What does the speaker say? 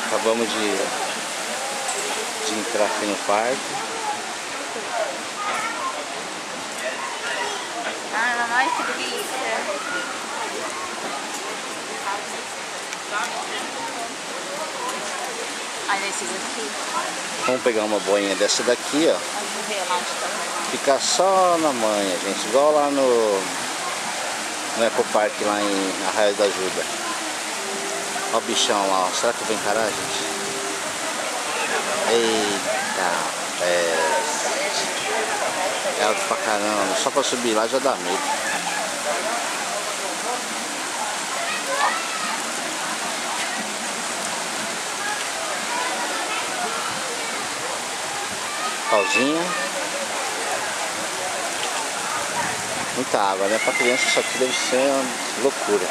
Acabamos de entrar aqui no parque. Ai, mamãe, que delícia. Olha esses aqui. Vamos pegar uma boinha dessa daqui, ó. Vamos ver lá onde tá. Ficar só na manha, gente. Igual lá no Ecopark, lá em Arraial da Ajuda. Olha o bichão lá, ó. Será que eu vou encarar, gente? Eita, é alto pra caramba. Só pra subir lá já dá medo. Pauzinha. Muita água, né? Pra criança isso aqui deve ser uma loucura.